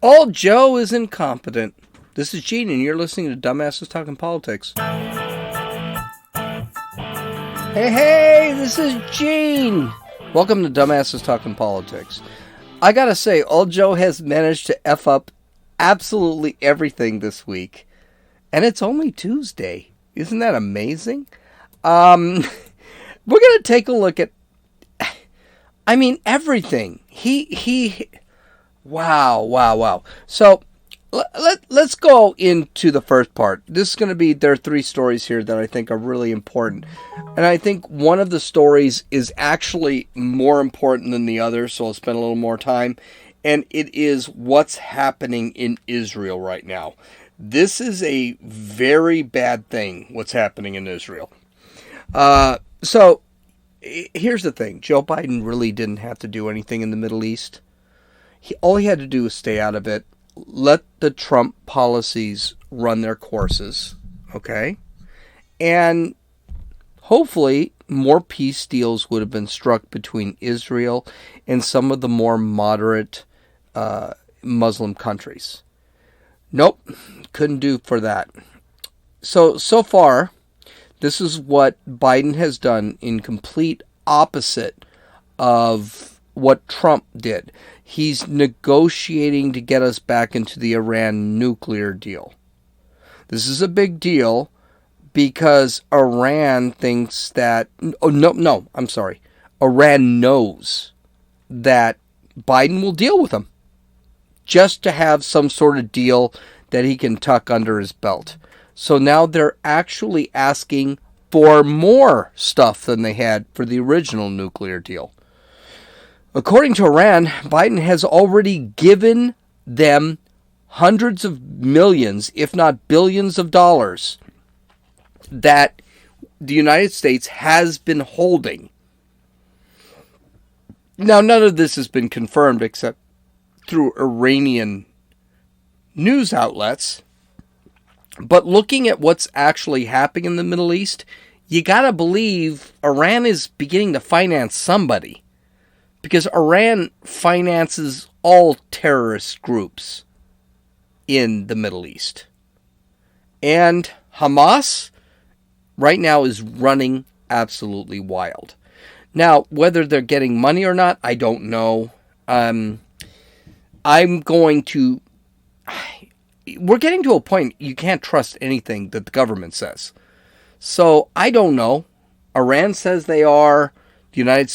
Old Joe is incompetent. This is Gene, and you're listening to Dumbasses Talking Politics. Hey, this is Gene. Welcome to Dumbasses Talking Politics. I gotta say, Old Joe has managed to F up absolutely everything this week. And it's only Tuesday. Isn't that amazing? We're gonna take a look at, everything. Wow. So let's go into the first part. This is going to be, there are three stories here that I think are really important. And I think one of the stories is actually more important than the other, so I'll spend a little more time. And it is what's happening in Israel right now. This is a very bad thing, what's happening in Israel. So here's the thing. Joe Biden really didn't have to do anything in the Middle East. All he had to do was stay out of it, let the Trump policies run their courses, okay? And hopefully more peace deals would have been struck between Israel and some of the more moderate Muslim countries. Nope, couldn't do for that. So far, this is what Biden has done in complete opposite of what Trump did. He's negotiating to get us back into the Iran nuclear deal. This is a big deal because Iran thinks that... Iran knows that Biden will deal with them just to have some sort of deal that he can tuck under his belt. So now they're actually asking for more stuff than they had for the original nuclear deal. According to Iran, Biden has already given them hundreds of millions, if not billions of dollars that the United States has been holding. Now, none of this has been confirmed except through Iranian news outlets. But looking at what's actually happening in the Middle East, you gotta believe Iran is beginning to finance somebody. Because Iran finances all terrorist groups in the Middle East. And Hamas right now is running absolutely wild. Now, whether they're getting money or not, I don't know. We're getting to a point you can't trust anything that the government says. So, I don't know. Iran says they are. The United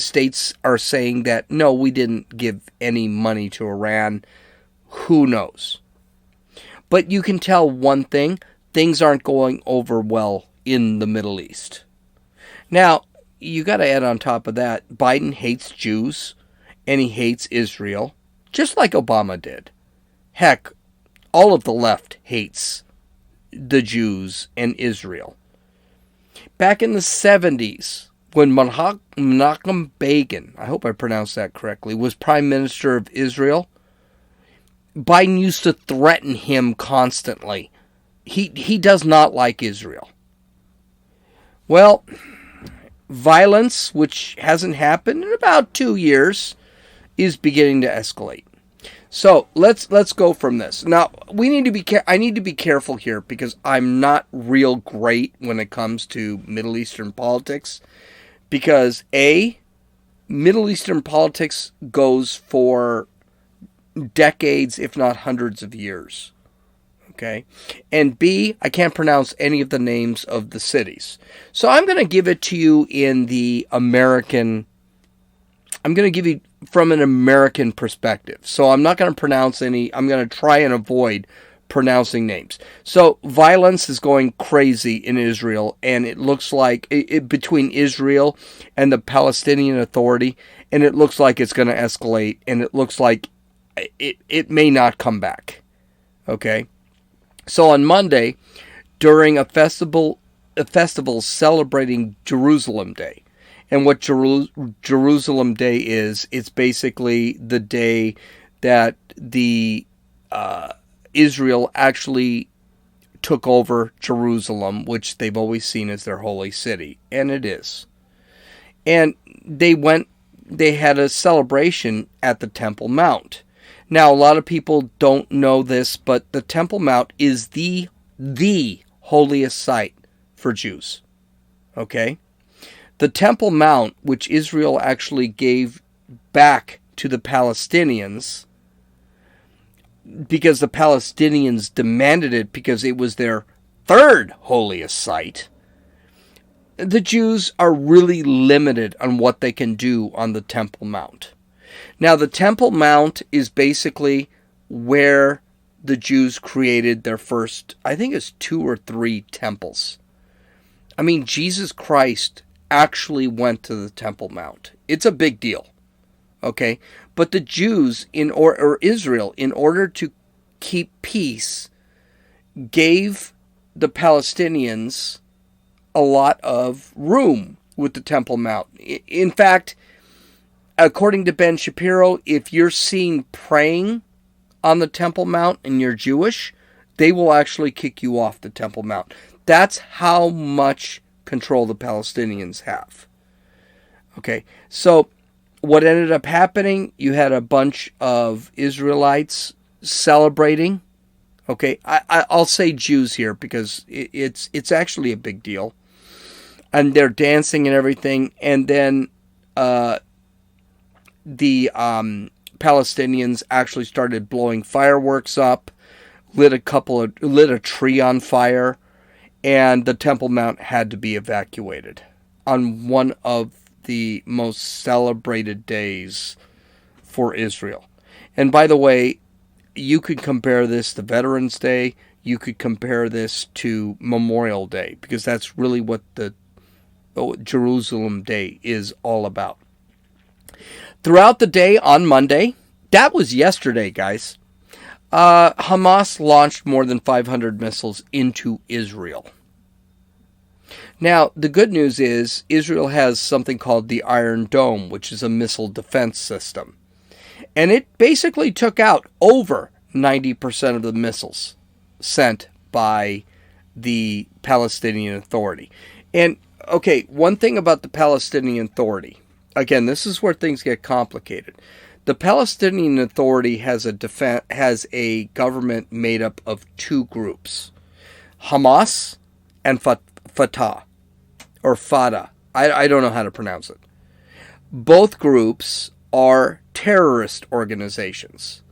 States are saying that, no, we didn't give any money to Iran. Who knows? But you can tell one thing. Things aren't going over well in the Middle East. Now, you got to add on top of that, Biden hates Jews and he hates Israel, just like Obama did. Heck, all of the left hates the Jews and Israel. Back in the 70s, when Menachem Begin, I hope I pronounced that correctly, was Prime Minister of Israel, Biden used to threaten him constantly. He does not like Israel. Well, violence, which hasn't happened in about 2 years, is beginning to escalate. So let's go from this. Now I need to be careful here because I'm not real great when it comes to Middle Eastern politics. Because A, Middle Eastern politics goes for decades, if not hundreds of years. Okay? And B, I can't pronounce any of the names of the cities. So I'm going to give it to you in the American... I'm going to give you from an American perspective. So I'm not going to pronounce any... I'm going to try and avoid pronouncing names. So violence is going crazy in Israel, and it looks like between Israel and the Palestinian Authority, and it looks like it's going to escalate, and it looks like it may not come back. Okay? So on Monday, during a festival celebrating Jerusalem Day, and what Jerusalem Day is, it's basically the day that the Israel actually took over Jerusalem, which they've always seen as their holy city, and it is. And they had a celebration at the Temple Mount. Now, a lot of people don't know this, but the Temple Mount is the holiest site for Jews. Okay? The Temple Mount, which Israel actually gave back to the Palestinians, because the Palestinians demanded it because it was their third holiest site, the Jews are really limited on what they can do on the Temple Mount. Now, the Temple Mount is basically where the Jews created their first, I think it's 2 or 3 temples. I mean, Jesus Christ actually went to the Temple Mount. It's a big deal. Okay? But the Jews, or Israel, in order to keep peace, gave the Palestinians a lot of room with the Temple Mount. In fact, according to Ben Shapiro, if you're seen praying on the Temple Mount and you're Jewish, they will actually kick you off the Temple Mount. That's how much control the Palestinians have. Okay, so what ended up happening, you had a bunch of Israelites celebrating. Okay, I'll say Jews here because it's actually a big deal. And they're dancing and everything. And then the Palestinians actually started blowing fireworks up, lit a tree on fire, and the Temple Mount had to be evacuated on one of the most celebrated days for Israel. And by the way, you could compare this to Veterans Day. You could compare this to Memorial Day, because that's really what the Jerusalem Day is all about. Throughout the day on Monday, that was yesterday, guys, Hamas launched more than 500 missiles into Israel. Now, the good news is Israel has something called the Iron Dome, which is a missile defense system. And it basically took out over 90% of the missiles sent by the Palestinian Authority. And, okay, one thing about the Palestinian Authority, again, this is where things get complicated. The Palestinian Authority has a government made up of 2 groups, Hamas and Fatah, or Fada. I don't know how to pronounce it. Both groups are terrorist organizations.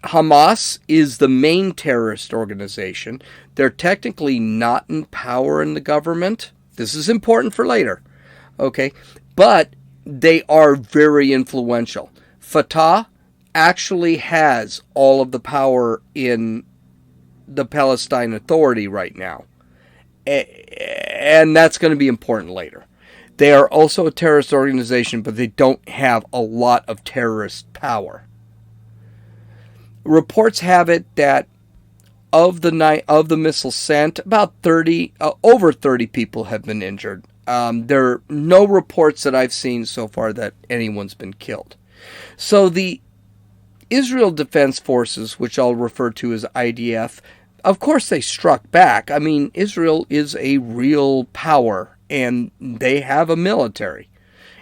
Hamas is the main terrorist organization. They're technically not in power in the government. This is important for later. Okay? But they are very influential. Fatah actually has all of the power in the Palestine Authority right now. And that's going to be important later. They are also a terrorist organization, but they don't have a lot of terrorist power. Reports have it that of the missiles sent, about over 30 people have been injured. There are no reports that I've seen so far that anyone's been killed. So the Israel Defense Forces, which I'll refer to as IDF, of course they struck back. I mean, Israel is a real power, and they have a military.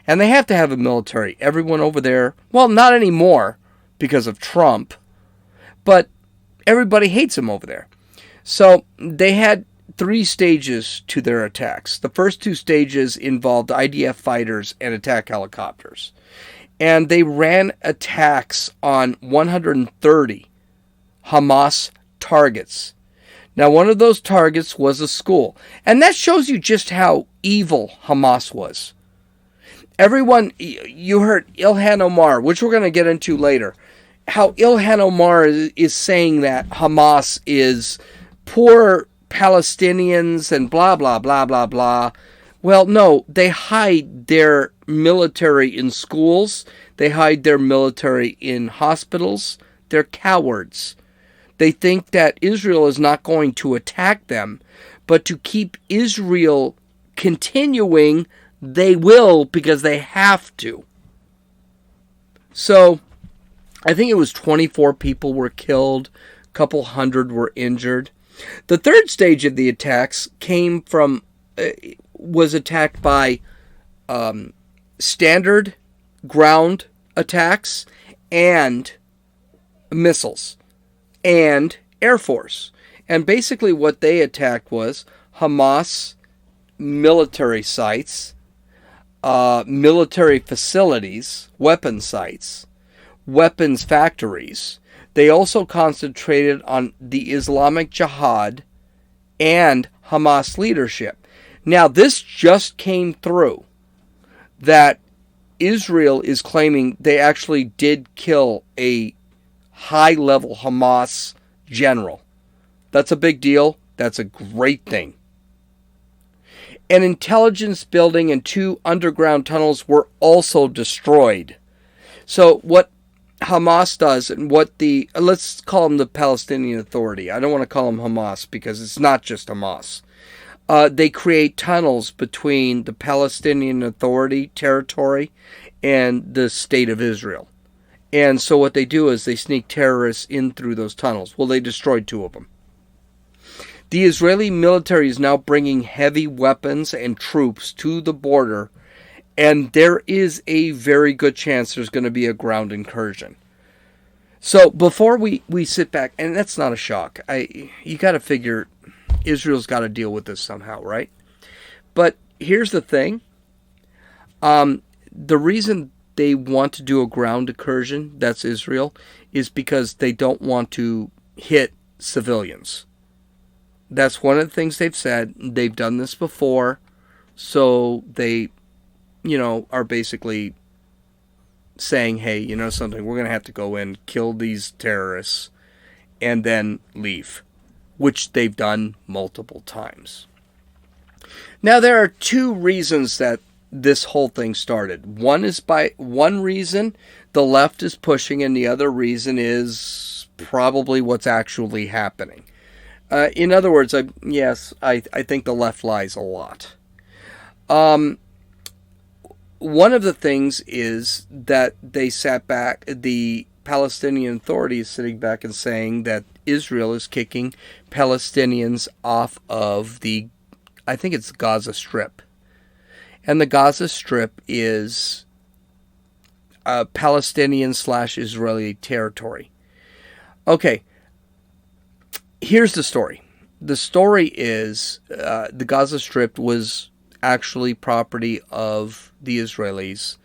And they have to have a military. Everyone over there, well, not anymore because of Trump, but everybody hates him over there. So they had 3 stages to their attacks. The first 2 stages involved IDF fighters and attack helicopters. And they ran attacks on 130 Hamas targets. Now, one of those targets was a school. And that shows you just how evil Hamas was. Everyone, you heard Ilhan Omar, which we're going to get into later, how Ilhan Omar is saying that Hamas is poor Palestinians and blah, blah, blah, blah, blah. Well, no, they hide their military in schools. They hide their military in hospitals. They're cowards. They think that Israel is not going to attack them, but to keep Israel continuing, they will, because they have to. So, I think it was 24 people were killed, a couple hundred were injured. The third stage of the attacks was attacked by standard ground attacks and missiles and Air Force. And basically what they attacked was Hamas military sites, military facilities, weapon sites, weapons factories. They also concentrated on the Islamic Jihad and Hamas leadership. Now, this just came through that Israel is claiming they actually did kill a high-level Hamas general. That's a big deal. That's a great thing. An intelligence building and 2 underground tunnels were also destroyed. So what Hamas does, and what let's call them the Palestinian Authority. I don't want to call them Hamas because it's not just Hamas. They create tunnels between the Palestinian Authority territory and the state of Israel. And so what they do is they sneak terrorists in through those tunnels. Well, they destroyed 2 of them. The Israeli military is now bringing heavy weapons and troops to the border, and there is a very good chance there's going to be a ground incursion. So before we sit back, and that's not a shock, you got to figure Israel's got to deal with this somehow, right? But here's the thing. The reason they want to do a ground incursion, that's Israel, is because they don't want to hit civilians. That's one of the things they've said. They've done this before, so they, are basically saying, hey, you know something, we're going to have to go in, kill these terrorists, and then leave, which they've done multiple times. Now, there are 2 reasons that this whole thing started. One reason the left is pushing, and the other reason is probably what's actually happening. In other words, I think the left lies a lot. One of the things is that they sat back, the Palestinian Authority is sitting back and saying that Israel is kicking Palestinians off of I think it's Gaza Strip. And the Gaza Strip is Palestinian/Israeli territory. Okay. Here's the story. The story is the Gaza Strip was actually property of the Israelis.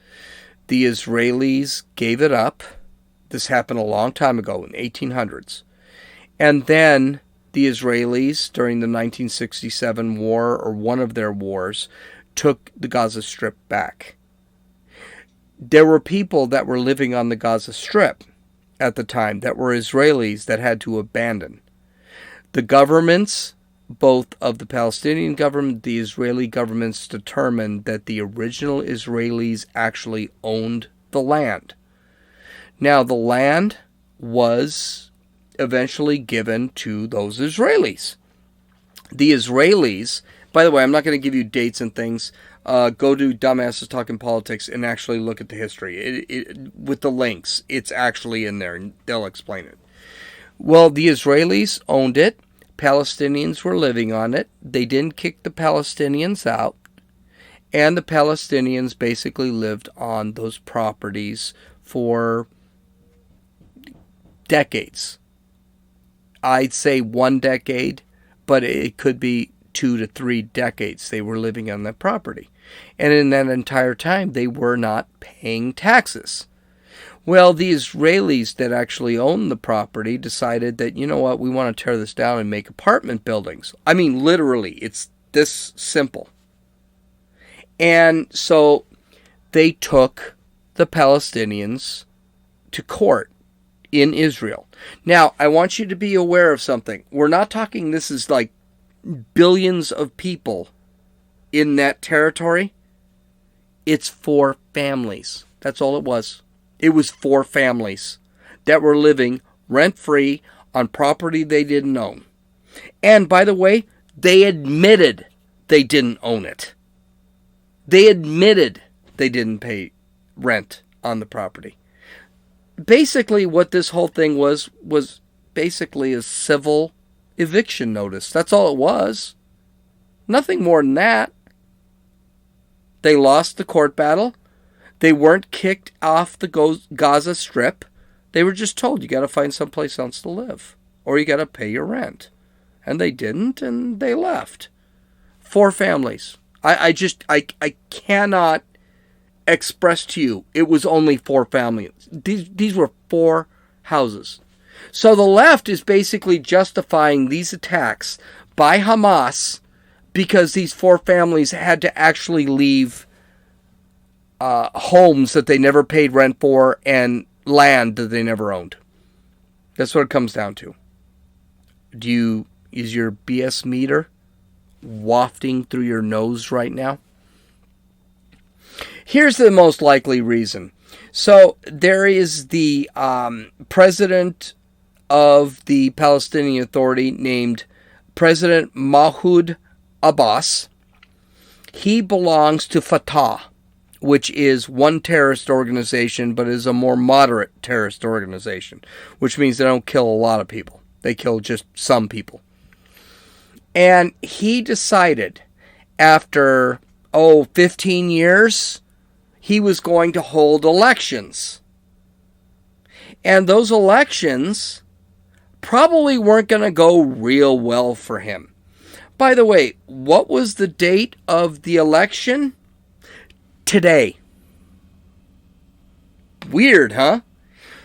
The Israelis gave it up. This happened a long time ago in 1800s. And then the Israelis, during the 1967 war, or one of their wars, took the Gaza Strip back. There were people that were living on the Gaza Strip at the time that were Israelis that had to abandon. The governments, both of the Palestinian government, the Israeli governments, determined that the original Israelis actually owned the land. Now, the land was eventually given to those Israelis. The Israelis, by the way, I'm not going to give you dates and things. Go to Dumbasses Talking Politics and actually look at the history. With the links, it's actually in there, and they'll explain it. Well, the Israelis owned it. Palestinians were living on it. They didn't kick the Palestinians out. And the Palestinians basically lived on those properties for decades. I'd say 1 decade, but it could be 2 to 3 decades they were living on that property. And in that entire time, they were not paying taxes. Well, the Israelis that actually owned the property decided that, you know what, we want to tear this down and make apartment buildings. I mean, literally, it's this simple. And so they took the Palestinians to court in Israel. Now, I want you to be aware of something. We're not talking, this is like billions of people in that territory. It's 4 families. That's all it was. It was 4 families that were living rent-free on property they didn't own. And by the way, they admitted they didn't own it. They admitted they didn't pay rent on the property. Basically, what this whole thing was basically a civil eviction notice. That's all it was. Nothing more than that. They lost the court battle. They weren't kicked off the Gaza Strip. They were just told, you got to find someplace else to live, or you got to pay your rent. And they didn't, and they left. 4 families. I cannot express to you, it was only 4 families. These were 4 houses. So the left is basically justifying these attacks by Hamas because these 4 families had to actually leave homes that they never paid rent for and land that they never owned. That's what it comes down to. Is your BS meter wafting through your nose right now? Here's the most likely reason. So there is the president of the Palestinian Authority named President Mahmoud Abbas. He belongs to Fatah, which is one terrorist organization, but is a more moderate terrorist organization, which means they don't kill a lot of people. They kill just some people. And he decided after, 15 years, he was going to hold elections. And those elections probably weren't going to go real well for him. By the way, what was the date of the election? Today. Weird, huh?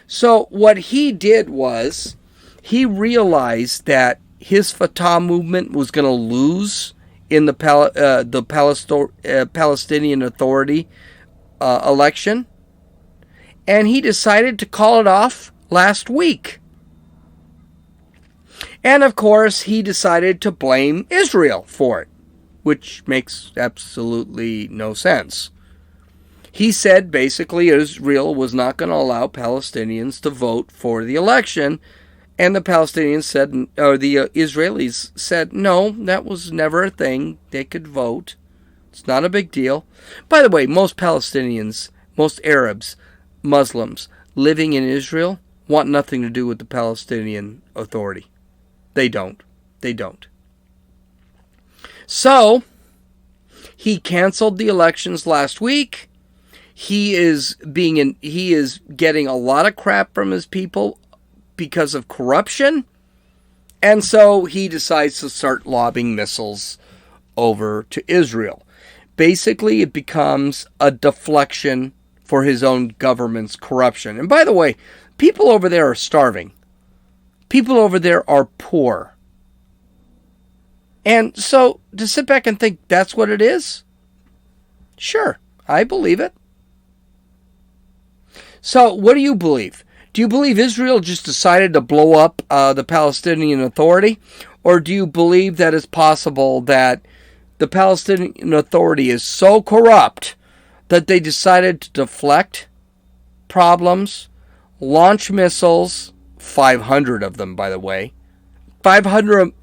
So what he did was he realized that his Fatah movement was going to lose in the Palestinian Authority election, and he decided to call it off last week. And of course, he decided to blame Israel for it, which makes absolutely no sense. He said basically Israel was not going to allow Palestinians to vote for the election, and the Palestinians said, or the Israelis said, no, that was never a thing. They could vote. It's not a big deal. By the way, most Palestinians, most Arabs, Muslims living in Israel want nothing to do with the Palestinian Authority. They don't. They don't. So, he canceled the elections last week. He is getting a lot of crap from his people because of corruption. And so he decides to start lobbing missiles over to Israel. Basically, it becomes a deflection for his own government's corruption. And by the way, people over there are starving. People over there are poor. And so to sit back and think that's what it is? Sure, I believe it. So what do you believe? Do you believe Israel just decided to blow up the Palestinian Authority? Or do you believe that it's possible that the Palestinian Authority is so corrupt that they decided to deflect problems, launch missiles, 500 of them, by the way, 500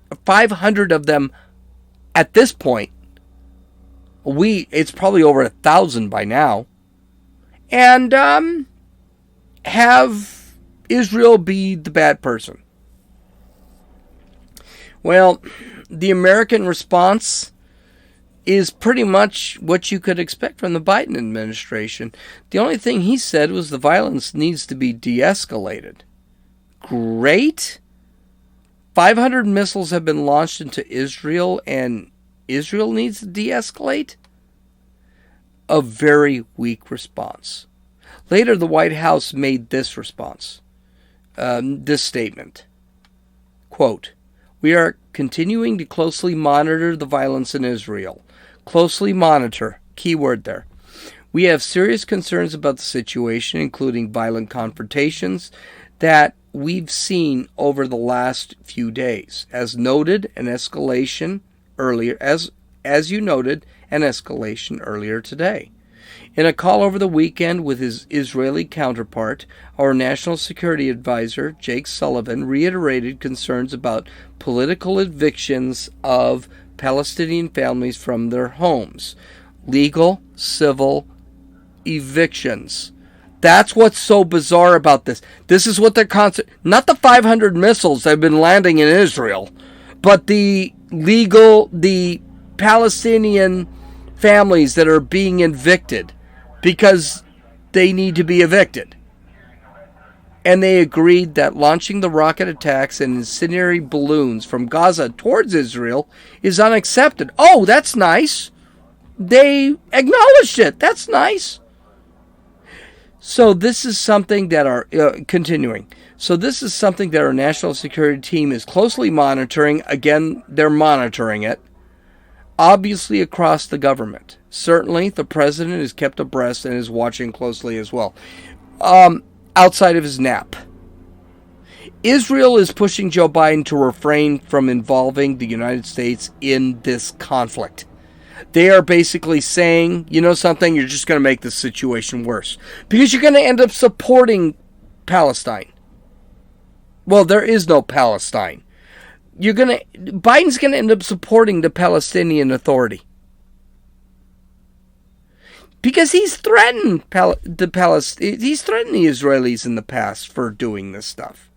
of them at this point. It's probably over 1,000 by now. And have Israel be the bad person. Well, the American response is pretty much what you could expect from the Biden administration. The only thing he said was the violence needs to be de-escalated. Great. 500 missiles have been launched into Israel, and Israel needs to de-escalate? A very weak response. Later, the White House made this response, this statement. Quote, "We are continuing to closely monitor the violence in Israel." Closely monitor, key word there. "We have serious concerns about the situation, including violent confrontations that we've seen over the last few days. As noted, an escalation earlier, as you noted, an escalation earlier today. In a call over the weekend with his Israeli counterpart, our National Security Advisor, Jake Sullivan, reiterated concerns about political evictions of Palestinian families from their homes. Legal, civil evictions. That's what's so bizarre about this. This is what they're not the 500 missiles that have been landing in Israel, but the Palestinian families that are being evicted because they need to be evicted. and they agreed that launching the rocket attacks and incendiary balloons from Gaza towards Israel is unacceptable. Oh, that's nice. They acknowledged it. That's nice. So this is something that our continuing. So this is something that our national security team is closely monitoring. Again, they're monitoring it, obviously across the government. Certainly, the president is kept abreast and is watching closely as well. Outside of his nap, Israel is pushing Joe Biden to refrain from involving the United States in this conflict. They are basically saying, you know something, you're just going to make the situation worse. Because you're going to end up supporting Palestine. Well, there is no Palestine. Biden's going to end up supporting the Palestinian Authority. Because he's threatened the Israelis in the past for doing this stuff.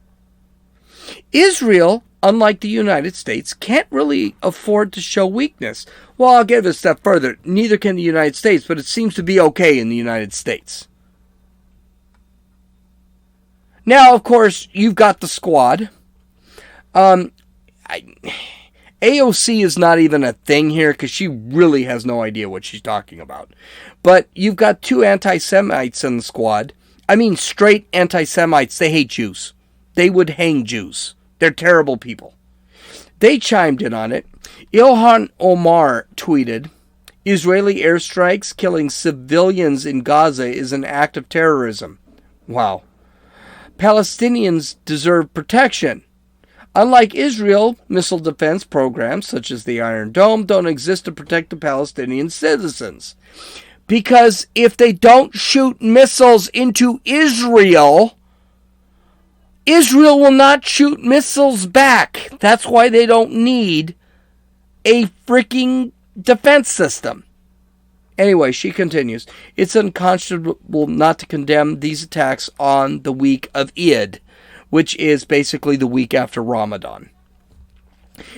Israel, unlike the United States, can't really afford to show weakness. Well, I'll give it a step further. Neither can the United States, but it seems to be okay in the United States. Now, of course, you've got the squad. AOC is not even a thing here because she really has no idea what she's talking about. But you've got two anti-Semites in the squad. I mean, straight anti-Semites. They hate Jews. They would hang Jews. They're terrible people. They chimed in on it. Ilhan Omar tweeted, Israeli airstrikes killing civilians in Gaza is an act of terrorism. Wow. Palestinians deserve protection. Unlike Israel, missile defense programs such as the Iron Dome don't exist to protect the Palestinian citizens. Because if they don't shoot missiles into Israel, Israel will not shoot missiles back. That's why they don't need a freaking defense system. Anyway, she continues, it's unconscionable not to condemn these attacks on the week of Eid, which is basically the week after Ramadan.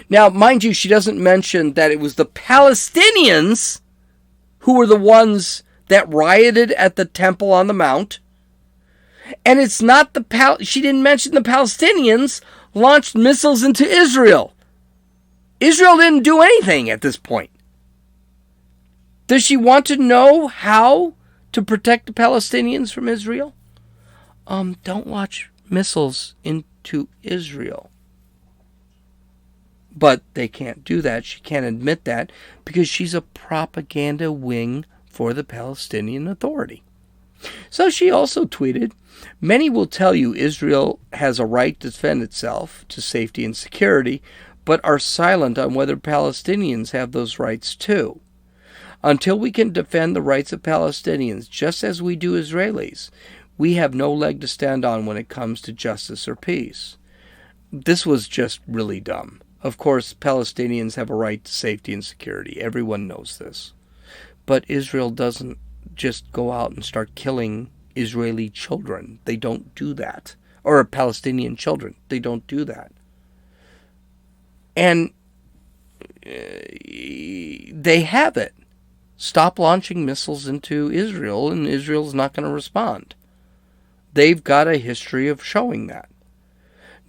Now, mind you, she doesn't mention that it was the Palestinians who were the ones that rioted at the Temple on the Mount. And it's not she didn't mention the Palestinians launched missiles into Israel. Israel didn't do anything at this point. Does she want to know how to protect the Palestinians from Israel? Don't launch missiles into Israel. But they can't do that. She can't admit that because she's a propaganda wing for the Palestinian Authority. So she also tweeted, many will tell you Israel has a right to defend itself to safety and security, but are silent on whether Palestinians have those rights too. Until we can defend the rights of Palestinians, just as we do Israelis, we have no leg to stand on when it comes to justice or peace. This was just really dumb. Of course, Palestinians have a right to safety and security. Everyone knows this. But Israel doesn't just go out and start killing Israeli children. They don't do that. Or Palestinian children. They don't do that. And they have it. Stop launching missiles into Israel, and Israel's not going to respond. They've got a history of showing that.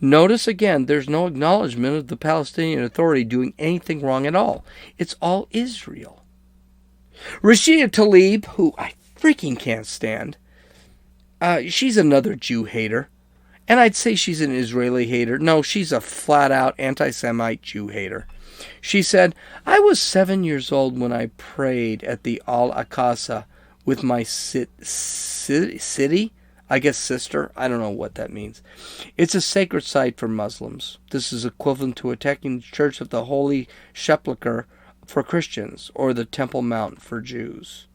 Notice again, there's no acknowledgement of the Palestinian Authority doing anything wrong at all. It's all Israel. Rashida Tlaib, who I freaking can't stand, she's another Jew hater. And I'd say she's an Israeli hater. No, she's a flat-out anti-Semite Jew hater. She said, I was 7 years old when I prayed at the Al-Aqsa with my city? I guess sister? I don't know what that means. It's a sacred site for Muslims. This is equivalent to attacking the Church of the Holy Sepulchre for Christians or the Temple Mount for Jews.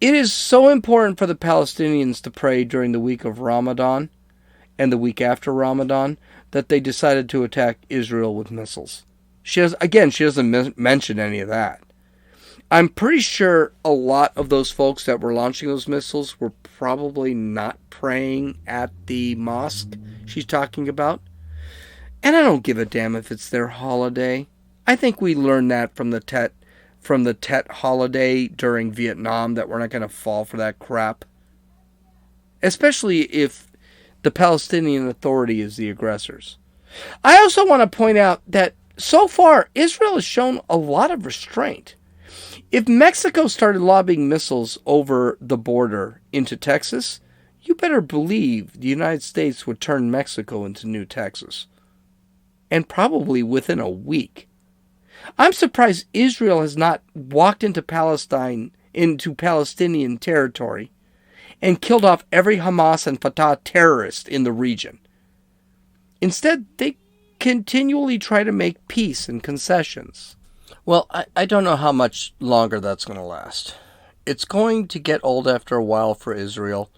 It is so important for the Palestinians to pray during the week of Ramadan and the week after Ramadan that they decided to attack Israel with missiles. She doesn't mention any of that. I'm pretty sure a lot of those folks that were launching those missiles were probably not praying at the mosque she's talking about. And I don't give a damn if it's their holiday. I think we learned that from the Tet holiday during Vietnam, that we're not going to fall for that crap. especially if the Palestinian Authority is the aggressors. I also want to point out that so far, Israel has shown a lot of restraint. If Mexico started lobbing missiles over the border into Texas, you better believe the United States would turn Mexico into New Texas. And probably within a week. I'm surprised Israel has not walked into Palestinian territory and killed off every Hamas and Fatah terrorist in the region. Instead, they continually try to make peace and concessions. Well, I don't know how much longer that's going to last. It's going to get old after a while for Israel,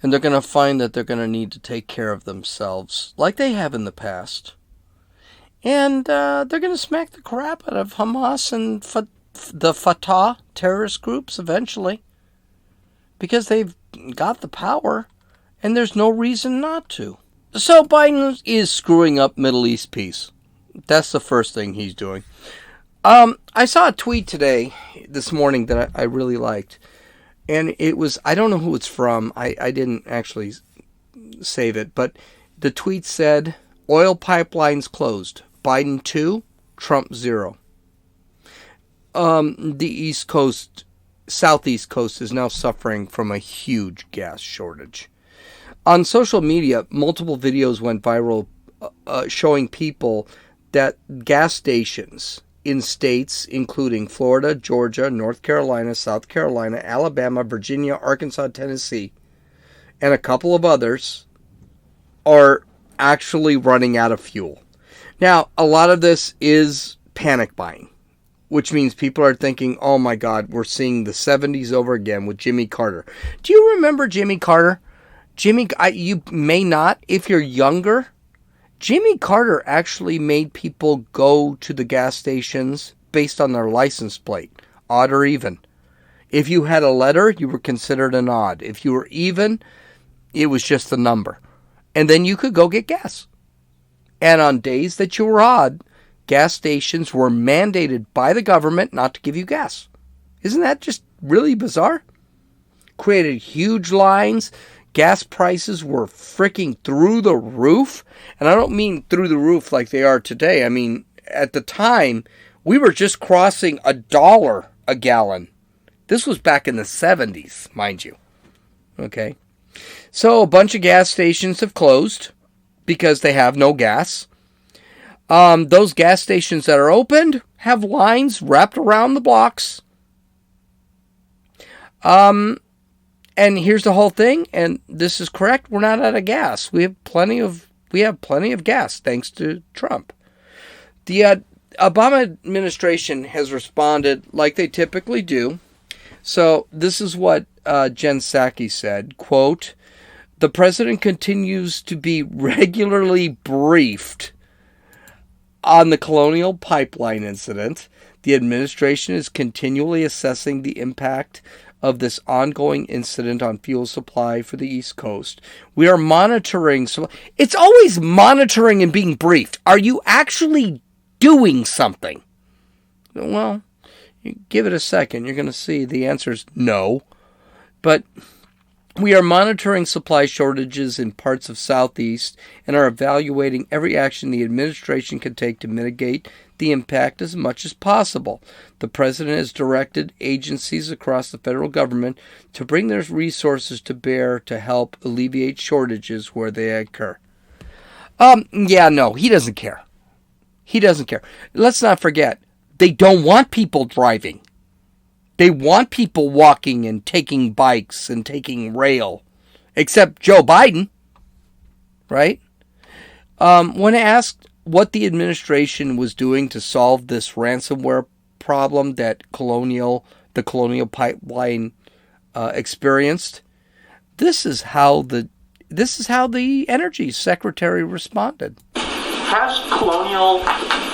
and they're going to find that they're going to need to take care of themselves, like they have in the past. And they're going to smack the crap out of Hamas and the Fatah terrorist groups eventually, because they've got the power, and there's no reason not to. So Biden is screwing up Middle East peace. That's the first thing he's doing. I saw a tweet this morning that I really liked. And it was, I don't know who it's from. I didn't actually save it. But the tweet said, oil pipelines closed. Biden 2, Trump 0. The Southeast Coast is now suffering from a huge gas shortage. On social media, multiple videos went viral showing people that gas stations in states including Florida, Georgia, North Carolina, South Carolina, Alabama, Virginia, Arkansas, Tennessee, and a couple of others are actually running out of fuel. Now, a lot of this is panic buying, which means people are thinking, oh my God, we're seeing the 70s over again with Jimmy Carter. Do you remember Jimmy Carter? You may not if you're younger. Jimmy Carter actually made people go to the gas stations based on their license plate, odd or even. If you had a letter, you were considered an odd. If you were even, it was just the number. And then you could go get gas. And on days that you were odd, gas stations were mandated by the government not to give you gas. Isn't that just really bizarre? Created huge lines. Gas prices were freaking through the roof. And I don't mean through the roof like they are today. I mean, at the time, we were just crossing $1 a gallon. This was back in the 70s, mind you. Okay. So a bunch of gas stations have closed because they have no gas. Those gas stations that are opened have lines wrapped around the blocks. And here's the whole thing, and this is correct. We're not out of gas. We have plenty of gas thanks to Trump. The Obama administration has responded like they typically do. So this is what Jen Psaki said, quote, "The president continues to be regularly briefed on the Colonial Pipeline incident. The administration is continually assessing the impact of this ongoing incident on fuel supply for the East Coast. We are monitoring." So it's always monitoring and being briefed. Are you actually doing something? Well, you give it a second. You're going to see the answer is no. But we are monitoring supply shortages in parts of Southeast and are evaluating every action the administration can take to mitigate the impact as much as possible. The president has directed agencies across the federal government to bring their resources to bear to help alleviate shortages where they occur. No, he doesn't care. He doesn't care. Let's not forget, they don't want people driving. They want people walking and taking bikes and taking rail. Except Joe Biden, right? When asked what the administration was doing to solve this ransomware problem that the Colonial Pipeline experienced, this is how the Energy Secretary responded. Has Colonial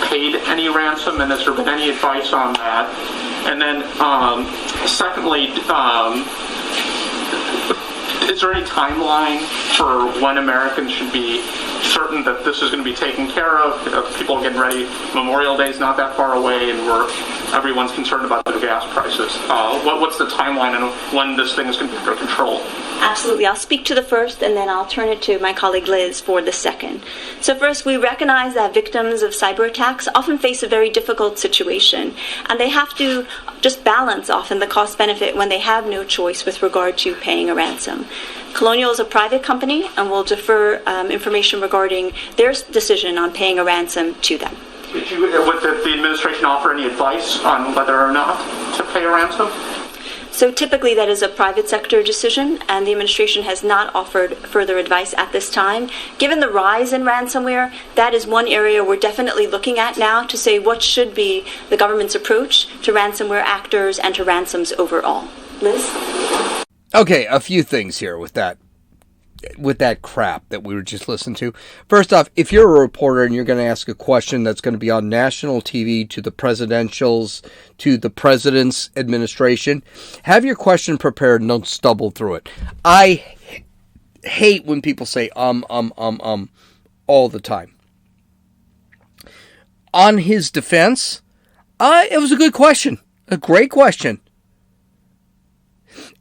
paid any ransom, and has there been any advice on that? And then, secondly, is there any timeline for when Americans should be certain that this is going to be taken care of. People are getting ready. Memorial Day is not that far away, and everyone's concerned about the gas prices. What's the timeline and when this thing is going to be under control? Absolutely. I'll speak to the first, and then I'll turn it to my colleague Liz for the second. So first, we recognize that victims of cyber attacks often face a very difficult situation, and they have to just balance often the cost-benefit when they have no choice with regard to paying a ransom. Colonial is a private company and will defer information regarding their decision on paying a ransom to them. Would the administration offer any advice on whether or not to pay a ransom? So typically that is a private sector decision, and the administration has not offered further advice at this time. Given the rise in ransomware, that is one area we're definitely looking at now to say what should be the government's approach to ransomware actors and to ransoms overall. Liz? Okay, a few things here with that crap that we were just listening to. First off, if you're a reporter and you're going to ask a question that's going to be on national TV to the presidentials, to the president's administration, have your question prepared and don't stumble through it. I hate when people say all the time. On his defense, it was a good question, a great question.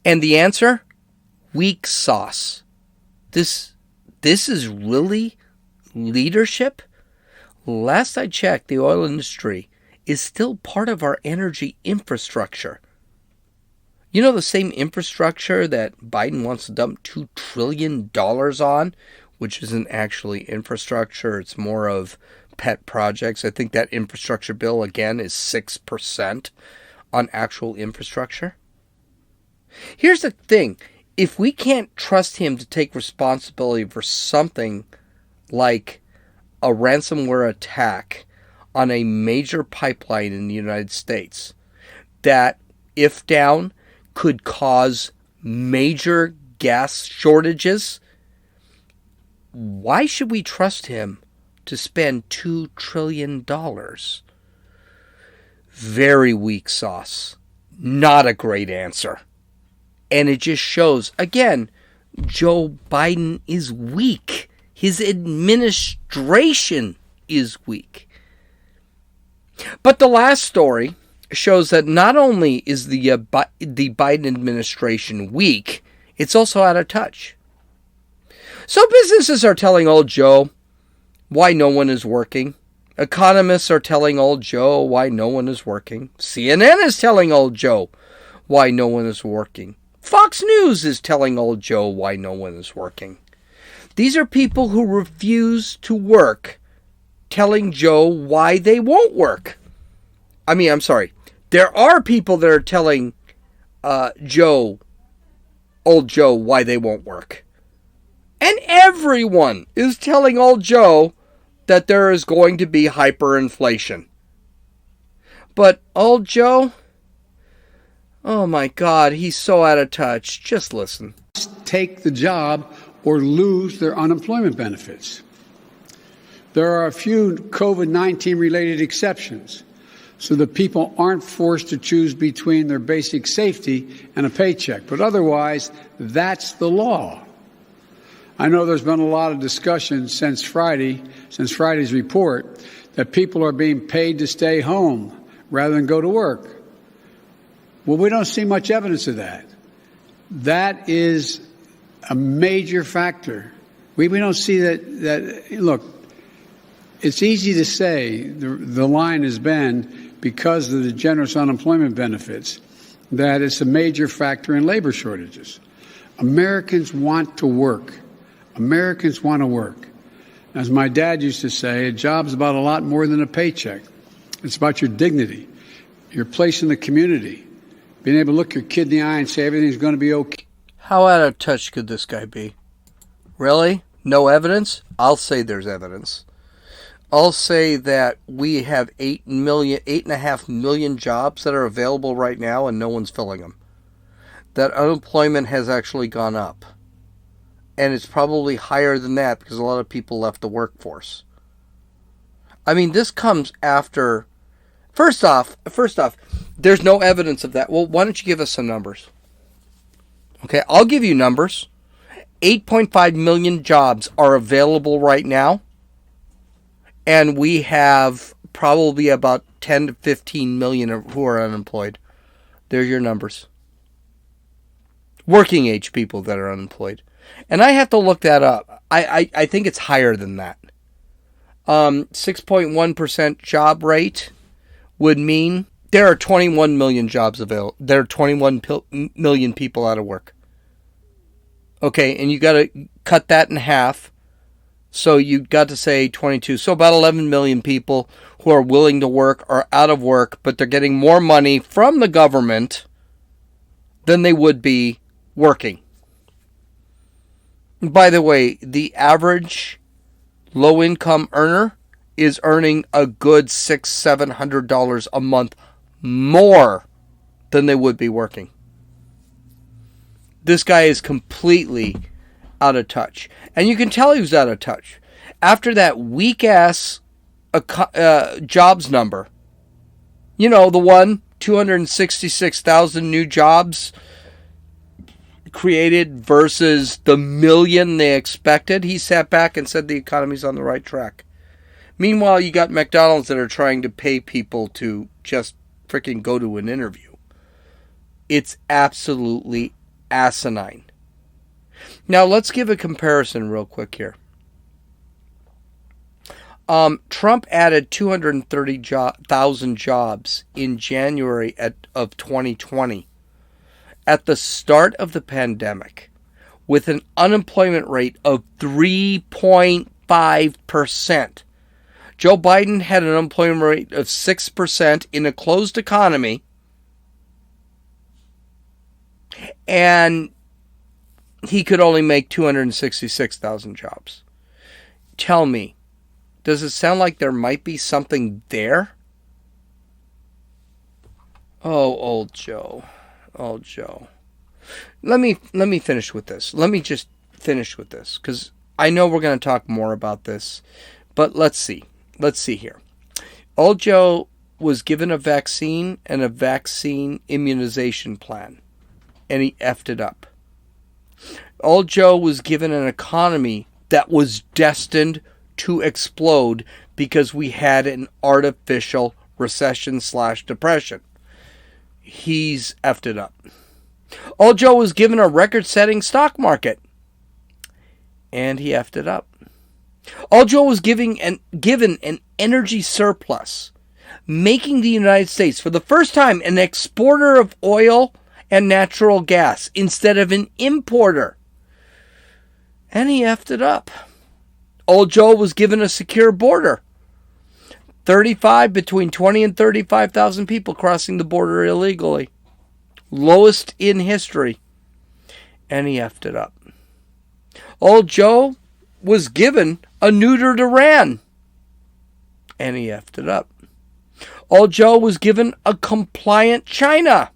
And the answer? Weak sauce. This is really leadership? Last I checked, the oil industry is still part of our energy infrastructure. You know, the same infrastructure that Biden wants to dump $2 trillion on, which isn't actually infrastructure, it's more of pet projects. I think that infrastructure bill, again, is 6% on actual infrastructure. Here's the thing. If we can't trust him to take responsibility for something like a ransomware attack on a major pipeline in the United States that, if down, could cause major gas shortages, why should we trust him to spend $2 trillion? Very weak sauce. Not a great answer. And it just shows, again, Joe Biden is weak. His administration is weak. But the last story shows that not only is the Biden administration weak, it's also out of touch. So businesses are telling old Joe why no one is working. Economists are telling old Joe why no one is working. CNN is telling old Joe why no one is working. Fox News is telling old Joe why no one is working. These are people who refuse to work, telling Joe why they won't work. I'm sorry. There are people that are telling old Joe, why they won't work. And everyone is telling old Joe that there is going to be hyperinflation. But old Joe, oh my God, he's so out of touch. Just listen. Take the job or lose their unemployment benefits. There are a few COVID-19 related exceptions, so that people aren't forced to choose between their basic safety and a paycheck. But otherwise, that's the law. I know there's been a lot of discussion since Friday's report, that people are being paid to stay home rather than go to work. Well, we don't see much evidence of that. That is a major factor. We don't see that. Look, it's easy to say the line has been, because of the generous unemployment benefits, that it's a major factor in labor shortages. Americans want to work. Americans want to work. As my dad used to say, a job's about a lot more than a paycheck. It's about your dignity, your place in the community, being able to look your kid in the eye and say everything's going to be okay. How out of touch could this guy be? Really? No evidence? I'll say there's evidence. I'll say that we have 8.5 million jobs that are available right now and no one's filling them. That unemployment has actually gone up. And it's probably higher than that because a lot of people left the workforce. This comes after... First off, there's no evidence of that. Well, why don't you give us some numbers? Okay, I'll give you numbers. 8.5 million jobs are available right now, and we have probably about 10 to 15 million who are unemployed. There's your numbers. Working age people that are unemployed. And I have to look that up. I think it's higher than that. 6.1% job rate would mean there are 21 million jobs available. There are 21 million people out of work. Okay, and you got to cut that in half. So you got to say 22. So about 11 million people who are willing to work are out of work, but they're getting more money from the government than they would be working. By the way, the average low-income earner is earning a good $600-700 a month more than they would be working. This guy is completely out of touch. And you can tell he was out of touch. After that weak-ass jobs number, you know, the one, 266,000 new jobs created versus the million they expected, he sat back and said the economy's on the right track. Meanwhile, you got McDonald's that are trying to pay people to just freaking go to an interview. It's absolutely asinine. Now, let's give a comparison real quick here. Trump added 230,000 jobs in January of 2020. At the start of the pandemic, with an unemployment rate of 3.5%. Joe Biden had an unemployment rate of 6% in a closed economy, and he could only make 266,000 jobs. Tell me, does it sound like there might be something there? Oh, old Joe. Oh, Joe. Let me finish with this. Let me just finish with this, because I know we're going to talk more about this, but let's see. Let's see here. Old Joe was given a vaccine and a vaccine immunization plan, and he effed it up. Old Joe was given an economy that was destined to explode because we had an artificial recession/depression. He's effed it up. Old Joe was given a record-setting stock market, and he effed it up. Old Joe was given an energy surplus, making the United States, for the first time, an exporter of oil and natural gas instead of an importer. And he effed it up. Old Joe was given a secure border. Between 20 and 35,000 people crossing the border illegally. Lowest in history. And he effed it up. Old Joe was given a neutered Iran. And he effed it up. Old Joe was given a compliant China.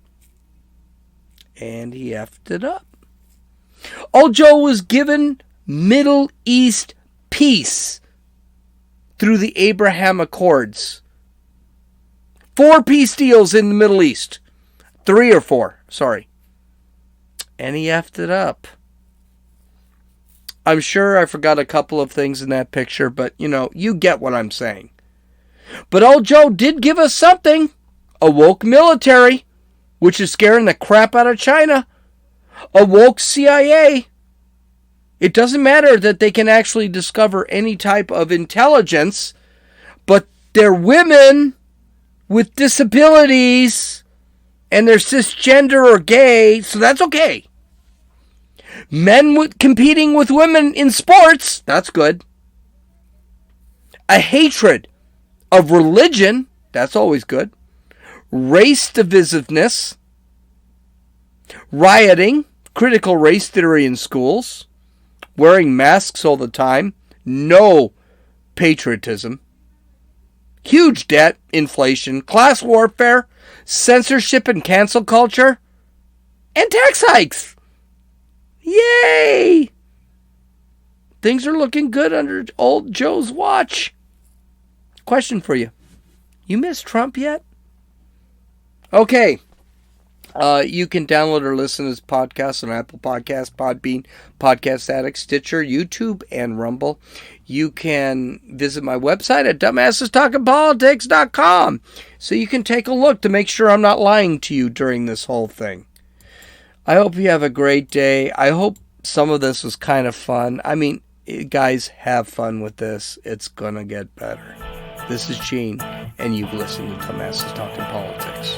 And he effed it up. Old Joe was given Middle East peace through the Abraham Accords. 4 peace deals in the Middle East. 3 or 4, sorry. And he effed it up. I'm sure I forgot a couple of things in that picture, but, you get what I'm saying. But old Joe did give us something. A woke military, which is scaring the crap out of China. A woke CIA. It doesn't matter that they can actually discover any type of intelligence, but they're women with disabilities, and they're cisgender or gay, so that's okay. Men competing with women in sports, that's good. A hatred of religion, that's always good. Race divisiveness, rioting, critical race theory in schools, wearing masks all the time, no patriotism, huge debt, inflation, class warfare, censorship and cancel culture, and tax hikes. Yay! Things are looking good under old Joe's watch. Question for you. You miss Trump yet? Okay. You can download or listen to this podcast on Apple Podcasts, Podbean, Podcast Addict, Stitcher, YouTube, and Rumble. You can visit my website at dumbassestalkingpolitics.com so you can take a look to make sure I'm not lying to you during this whole thing. I hope you have a great day. I hope some of this was kind of fun. I mean, guys, have fun with this. It's going to get better. This is Gene, and you've listened to Dumbasses Talking Politics.